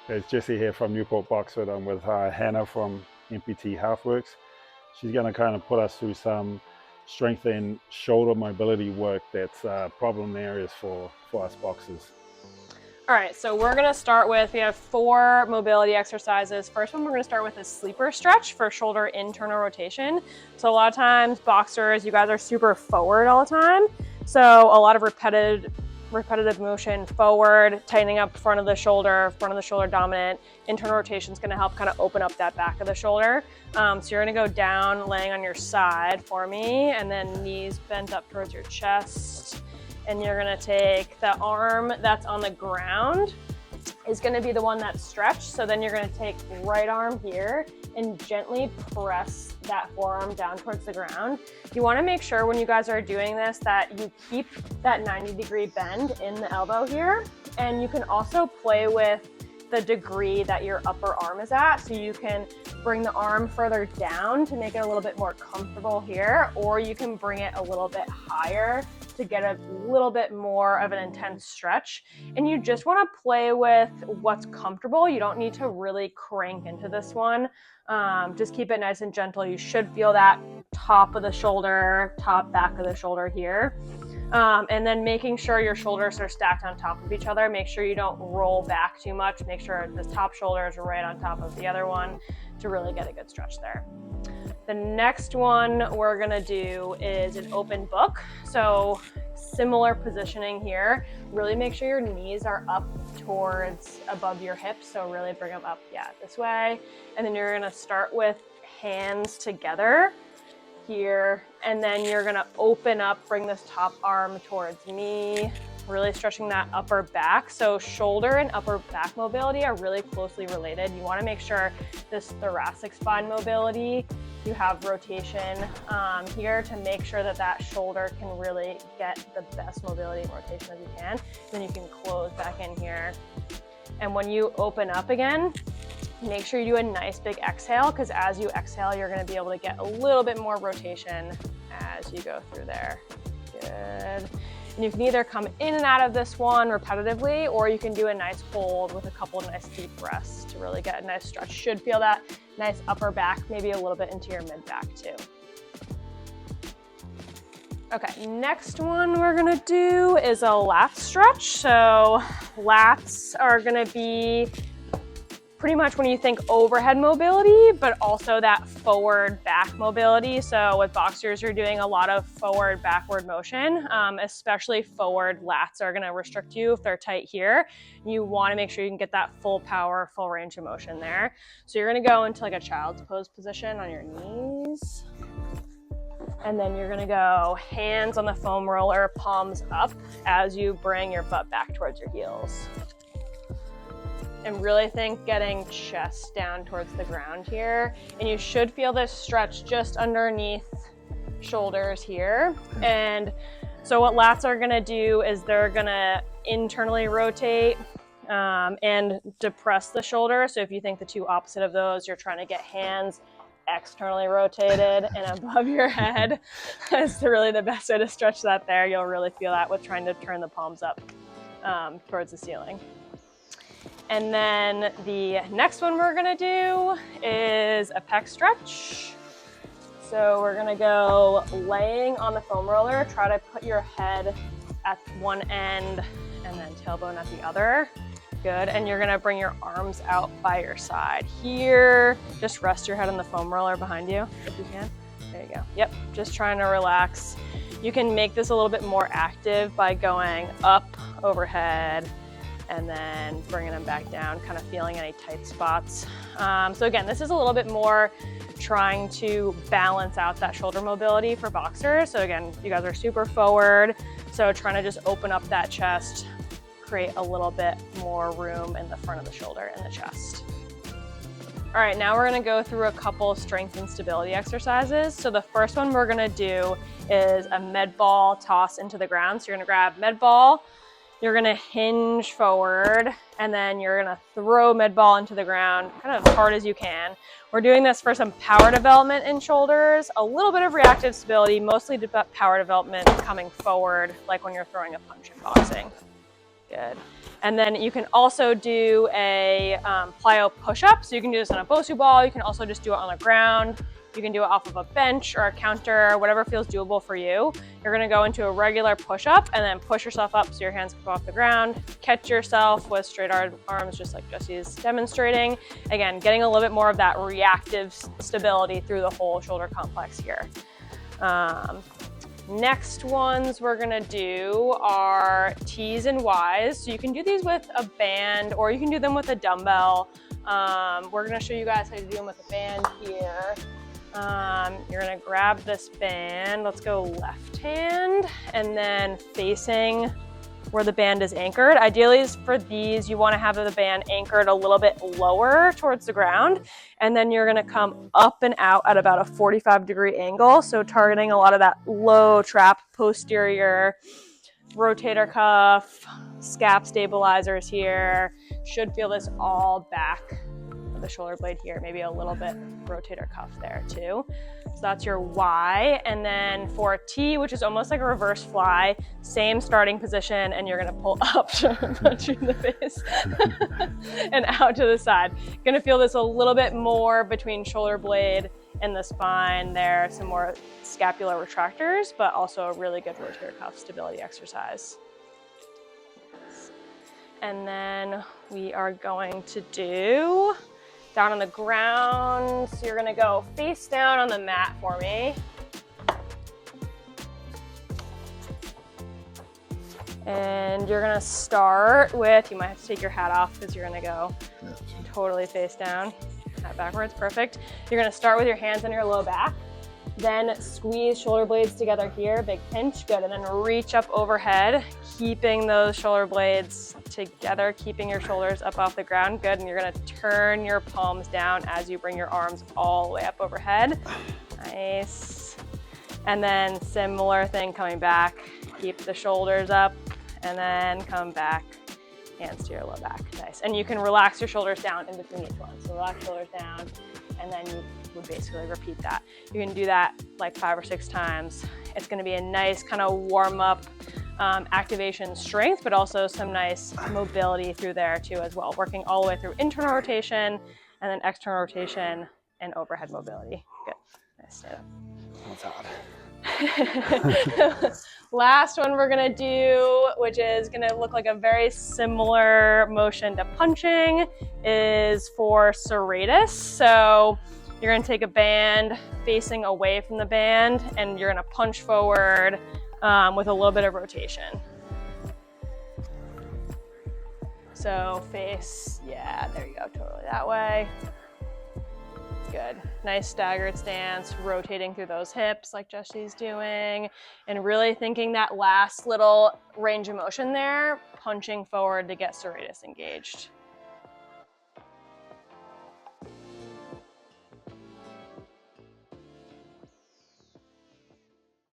It's Jesse here from Newport Boxfit. I'm with Hannah from MPT Healthworks. She's going to kind of put us through some strength and shoulder mobility work that's problem areas for us boxers. All right, so we're gonna start with, we have 4 mobility exercises. First one we're gonna start with is sleeper stretch for shoulder internal rotation. So a lot of times boxers, you guys are super forward all the time. So a lot of repetitive motion forward, tightening up front of the shoulder dominant. Internal rotation is gonna help kind of open up that back of the shoulder. So you're gonna go down, laying on your side for me, and then knees bent up towards your chest. And you're gonna take the arm that's on the ground is gonna be the one that's stretched. So then you're gonna take right arm here and gently press that forearm down towards the ground. You wanna make sure when you guys are doing this that you keep that 90-degree bend in the elbow here. And you can also play with the degree that your upper arm is at. So you can bring the arm further down to make it a little bit more comfortable here, or you can bring it a little bit higher to get a little bit more of an intense stretch. And you just want to play with what's comfortable. You don't need to really crank into this one. Just keep it nice and gentle. You should feel that top of the shoulder, top back of the shoulder here. And then making sure your shoulders are stacked on top of each other. Make sure you don't roll back too much. Make sure the top shoulder is right on top of the other one to really get a good stretch there. The next one we're gonna do is an open book. So similar positioning here. Really make sure your knees are up towards above your hips. So really bring them up, this way. And then you're gonna start with hands together here, and then you're gonna open up, bring this top arm towards me, really stretching that upper back. So shoulder and upper back mobility are really closely related. You wanna make sure this thoracic spine mobility, you have rotation here to make sure that that shoulder can really get the best mobility and rotation as you can. Then you can close back in here. And when you open up again, make sure you do a nice big exhale, because as you exhale, you're gonna be able to get a little bit more rotation as you go through there. Good. And you can either come in and out of this one repetitively, or you can do a nice hold with a couple of nice deep breaths to really get a nice stretch. Should feel that nice upper back, maybe a little bit into your mid back too. Okay, next one we're gonna do is a lat stretch. So lats are gonna be pretty much when you think overhead mobility, but also that forward back mobility. So with boxers, you're doing a lot of forward backward motion, especially forward lats are gonna restrict you if they're tight here. You wanna make sure you can get that full power, full range of motion there. So you're gonna go into like a child's pose position on your knees. And then you're gonna go hands on the foam roller, palms up as you bring your butt back towards your heels. And really think getting chest down towards the ground here. And you should feel this stretch just underneath shoulders here. And so what lats are gonna do is they're gonna internally rotate and depress the shoulder. So if you think the two opposite of those, you're trying to get hands externally rotated and above your head. That's really the best way to stretch that there. You'll really feel that with trying to turn the palms up towards the ceiling. And then the next one we're gonna do is a pec stretch. So we're gonna go laying on the foam roller, try to put your head at one end and then tailbone at the other. Good, and you're gonna bring your arms out by your side here. Just rest your head on the foam roller behind you if you can. There you go. Yep, just trying to relax. You can make this a little bit more active by going up overhead and then bringing them back down, kind of feeling any tight spots. So again, this is a little bit more trying to balance out that shoulder mobility for boxers. So again, you guys are super forward. So trying to just open up that chest, create a little bit more room in the front of the shoulder and the chest. All right, now we're gonna go through a couple strength and stability exercises. So the first one we're gonna do is a med ball toss into the ground. So you're gonna grab med ball, you're gonna hinge forward, and then you're gonna throw med ball into the ground kind of as hard as you can. We're doing this for some power development in shoulders, a little bit of reactive stability, mostly power development coming forward, like when you're throwing a punch in boxing. Good. And then you can also do a plyo push-up. So you can do this on a Bosu ball. You can also just do it on the ground. You can do it off of a bench or a counter, whatever feels doable for you. You're gonna go into a regular push-up and then push yourself up so your hands can go off the ground. Catch yourself with straight arms, just like Jesse's demonstrating. Again, getting a little bit more of that reactive stability through the whole shoulder complex here. Next ones we're gonna do are T's and Y's. So you can do these with a band or you can do them with a dumbbell. We're gonna show you guys how to do them with a band here. You're gonna grab this band, let's go left hand, and then facing where the band is anchored. Ideally for these, you wanna have the band anchored a little bit lower towards the ground, and then you're gonna come up and out at about a 45-degree angle. So targeting a lot of that low trap posterior rotator cuff, scap stabilizers here. Should feel this all back of the shoulder blade here, maybe a little bit rotator cuff there too. So that's your Y. And then for T, which is almost like a reverse fly, same starting position, and you're gonna pull up, punch you in the face, and out to the side. Gonna feel this a little bit more between shoulder blade and the spine there, some more scapular retractors, but also a really good rotator cuff stability exercise. And then we are going to do down on the ground. So you're gonna go face down on the mat for me. And you're gonna start with, you might have to take your hat off because you're gonna go totally face down. Hat backwards, perfect. You're gonna start with your hands on your low back. Then squeeze shoulder blades together here, big pinch, good. And then reach up overhead, keeping those shoulder blades together, keeping your shoulders up off the ground, good. And you're gonna turn your palms down as you bring your arms all the way up overhead. Nice. And then similar thing coming back, keep the shoulders up and then come back, hands to your low back, nice. And you can relax your shoulders down in between each one. So relax shoulders down, and then you would basically repeat that. You can do that like 5 or 6 times. It's gonna be a nice kind of warm up activation strength, but also some nice mobility through there too as well. Working all the way through internal rotation and then external rotation and overhead mobility. Good, nice, stand up. That's hard. Last one we're gonna do, which is gonna look like a very similar motion to punching, is for serratus. So you're gonna take a band facing away from the band and you're gonna punch forward with a little bit of rotation. So face, yeah, there you go, totally that way. Good. Nice staggered stance, rotating through those hips like Jesse's doing, and really thinking that last little range of motion there, punching forward to get serratus engaged.